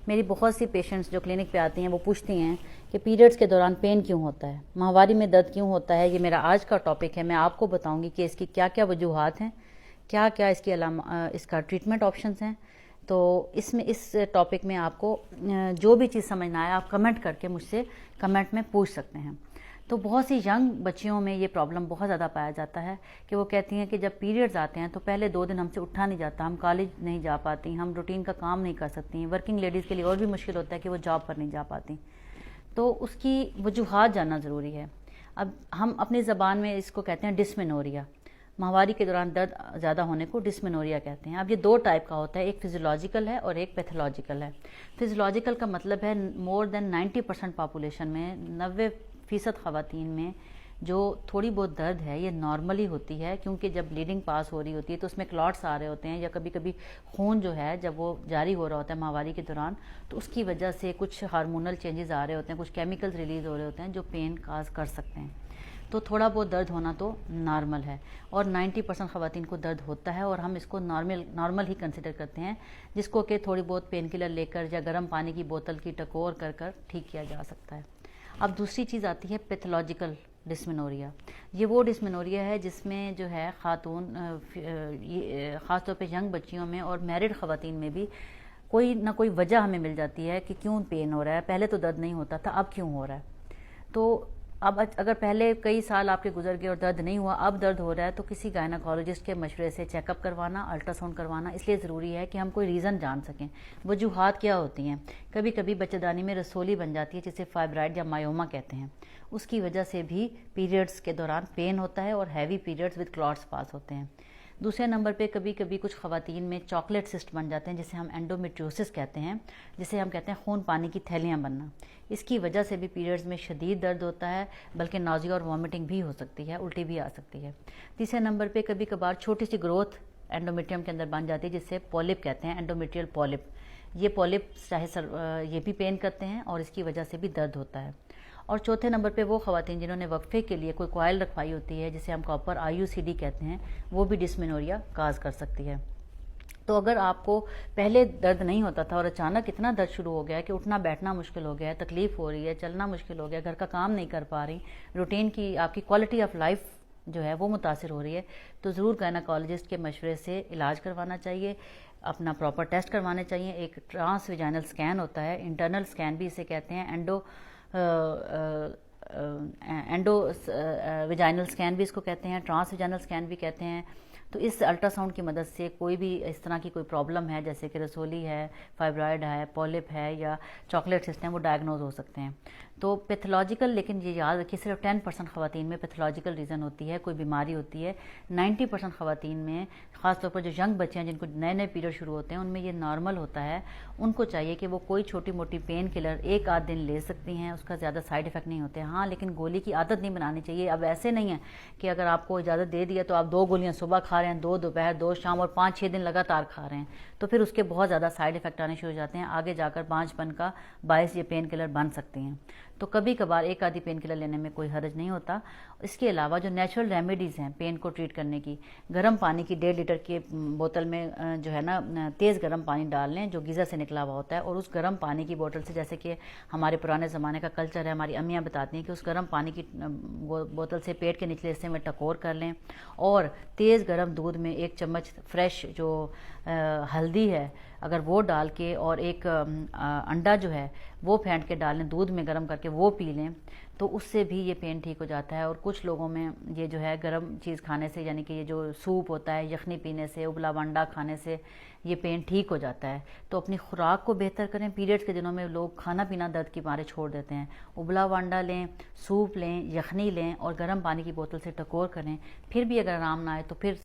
मेरी बहुत सी पेशेंट्स जो क्लिनिक पे आती हैं वो पूछती हैं कि पीरियड्स के दौरान पेन क्यों होता है, माहवारी में दर्द क्यों होता है। ये मेरा आज का टॉपिक है। मैं आपको बताऊंगी कि इसकी क्या क्या वजूहात हैं, क्या क्या इसका ट्रीटमेंट ऑप्शंस हैं। तो इस टॉपिक में आपको जो भी चीज़ समझना है आप कमेंट करके मुझसे कमेंट में पूछ सकते हैं। तो बहुत सी यंग बच्चियों में ये प्रॉब्लम बहुत ज़्यादा पाया जाता है कि वो कहती हैं कि जब पीरियड्स आते हैं तो पहले 2 दिन हमसे उठा नहीं जाता, हम कॉलेज नहीं जा पाती, हम रूटीन का काम नहीं कर सकती। वर्किंग लेडीज़ के लिए और भी मुश्किल होता है कि वो जॉब पर नहीं जा पाती। तो उसकी वजूहात जानना ज़रूरी है। अब हम अपनी ज़बान में इसको कहते हैं डिस्मेनोरिया। माहवारी के दौरान दर्द ज़्यादा होने को डिस्मेनोरिया कहते हैं। अब ये 2 टाइप का होता है, एक फिजियोलॉजिकल है और एक पैथोलॉजिकल है। फिजियोलॉजिकल का मतलब है मोर देन 90% पॉपुलेशन में, 90% ख़वातीन में जो थोड़ी बहुत दर्द है ये नॉर्मली होती है, क्योंकि जब ब्लीडिंग पास हो रही होती है तो उसमें क्लॉट्स आ रहे होते हैं, या कभी कभी खून जो है जब वो जारी हो रहा होता है माहवारी के दौरान तो उसकी वजह से कुछ हार्मोनल चेंजेस आ रहे होते हैं, कुछ केमिकल्स रिलीज़ हो रहे होते हैं जो पेन काज कर सकते हैं। तो थोड़ा बहुत दर्द होना तो नॉर्मल है, और 90% ख़वातीन को दर्द होता है और हम इसको नॉर्मल ही कंसिडर करते हैं, जिसको कि थोड़ी बहुत पेन किलर लेकर या गर्म पानी की बोतल की टकोर कर कर ठीक किया जा सकता है। अब दूसरी चीज़ आती है पैथोलॉजिकल डिस्मेनोरिया। ये वो डिस्मेनोरिया है जिसमें जो है ख़ातून ख़ास तौर पे यंग बच्चियों में और मैरिड ख़वातीन में भी कोई ना कोई वजह हमें मिल जाती है कि क्यों पेन हो रहा है। पहले तो दर्द नहीं होता था, अब क्यों हो रहा है। तो अब अगर पहले कई साल आपके गुजर गए और दर्द नहीं हुआ, अब दर्द हो रहा है, तो किसी गायनाकोलॉजिस्ट के मशवरे से चेकअप करवाना, अल्ट्रासाउंड करवाना इसलिए ज़रूरी है कि हम कोई रीज़न जान सकें। वजूहात क्या होती हैं? कभी कभी बच्चेदानी में रसोली बन जाती है जिसे फाइब्राइड या मायोमा कहते हैं, उसकी वजह से भी पीरियड्स के दौरान पेन होता है और हैवी पीरियड्स विद क्लॉट्स पास होते हैं। दूसरे नंबर पे कभी कभी कुछ ख़वातीन में चॉकलेट सिस्ट बन जाते हैं जिसे हम एंडोमेट्रियोसिस कहते हैं, जिसे हम कहते हैं खून पानी की थैलियाँ बनना। इसकी वजह से भी पीरियड्स में शदीद दर्द होता है, बल्कि नाज़िया और वॉमिटिंग भी हो सकती है, उल्टी भी आ सकती है। तीसरे नंबर पे कभी कभार छोटी सी ग्रोथ एंडोमेट्रियम के अंदर बन जाती है जिसे पॉलिप कहते हैं, एंडोमेट्रियल पॉलिप। ये पॉलिप ये भी पेन करते हैं और इसकी वजह से भी दर्द होता है। और चौथे नंबर पे वो ख़वातीन जिन्होंने वक्फे के लिए कोई कॉइल रखवाई होती है जिसे हम कॉपर IUCD कहते हैं, वो भी डिस्मेनोरिया काज कर सकती है। तो अगर आपको पहले दर्द नहीं होता था और अचानक इतना दर्द शुरू हो गया है कि उठना बैठना मुश्किल हो गया है, तकलीफ़ हो रही है, चलना मुश्किल हो गया, घर का काम नहीं कर पा रही, रूटीन की आपकी क्वालिटी ऑफ लाइफ जो है वो मुतासिर हो रही है, तो ज़रूर गायनाकोलॉजिस्ट के मशवरे से इलाज करवाना चाहिए, अपना प्रॉपर टेस्ट करवाने चाहिए। एक ट्रांस विजाइनल स्कैन होता है, इंटरनल स्कैन भी इसे कहते हैं, एंडो विजाइनल स्कैन भी इसको कहते हैं, ट्रांस विजाइनल स्कैन भी कहते हैं। तो इस अल्ट्रासाउंड की मदद से कोई भी इस तरह की कोई प्रॉब्लम है, जैसे कि रसोली है, फाइब्राइड है, पॉलिप है या चॉकलेट सिस्ट है, वो डायग्नोज हो सकते हैं। तो पैथोलॉजिकल, लेकिन ये याद रखिए सिर्फ 10% ख़वातीन में पैथोलॉजिकल रीज़न होती है, कोई बीमारी होती है। 90% ख़वातीन में, ख़ासतौर पर जो यंग बच्चे हैं जिनको नए नए पीरियड शुरू होते हैं, उनमें ये नॉर्मल होता है। उनको चाहिए कि वो कोई छोटी मोटी पेन किलर 1 आध दिन ले सकती हैं, उसका ज़्यादा साइड इफ़ेक्ट नहीं होते। हाँ, लेकिन गोली की आदत नहीं बनानी चाहिए। अब ऐसे नहीं है कि अगर आपको इजाज़त दे दिया तो आप 2 गोलियाँ सुबह खा रहे हैं, 2 दोपहर, 2 शाम और 5-6 दिन लगातार खा रहे हैं, तो फिर उसके बहुत ज़्यादा साइड इफ़ेक्ट आने शुरू हो जाते हैं। आगे जाकर बांझपन का बायस ये पेन किलर बन सकती हैं। तो कभी कभार 1 आधी पेन किलर लेने में कोई हर्ज नहीं होता। इसके अलावा जो नेचुरल रेमेडीज़ हैं पेन को ट्रीट करने की, गर्म पानी की 1.5 लीटर की बोतल में जो है ना तेज़ गर्म पानी डाल लें जो गीज़र से निकला हुआ होता है, और उस गर्म पानी की बोतल से, जैसे कि हमारे पुराने ज़माने का कल्चर है, हमारी अम्मियाँ बताती हैं कि उस गर्म पानी की बोतल से पेट के निचले हिस्से में टकोर कर लें, और तेज़ गर्म दूध में 1 चम्मच फ्रेश जो हल्दी है अगर वो डाल के, और एक अंडा जो है वो फेंट के डाल लें दूध में गर्म करके, वो पी लें, तो उससे भी ये पेन ठीक हो जाता है। और कुछ लोगों में ये जो है गर्म चीज़ खाने से, यानी कि ये जो सूप होता है, यखनी पीने से, उबला हुआ अंडा खाने से ये पेन ठीक हो जाता है। तो अपनी खुराक को बेहतर करें। पीरियड्स के दिनों में लोग खाना पीना दर्द की मारे छोड़ देते हैं। उबला हुआ अंडा लें, सूप लें, यखनी लें और गर्म पानी की बोतल से टकोर करें। फिर भी अगर आराम ना आए तो फिर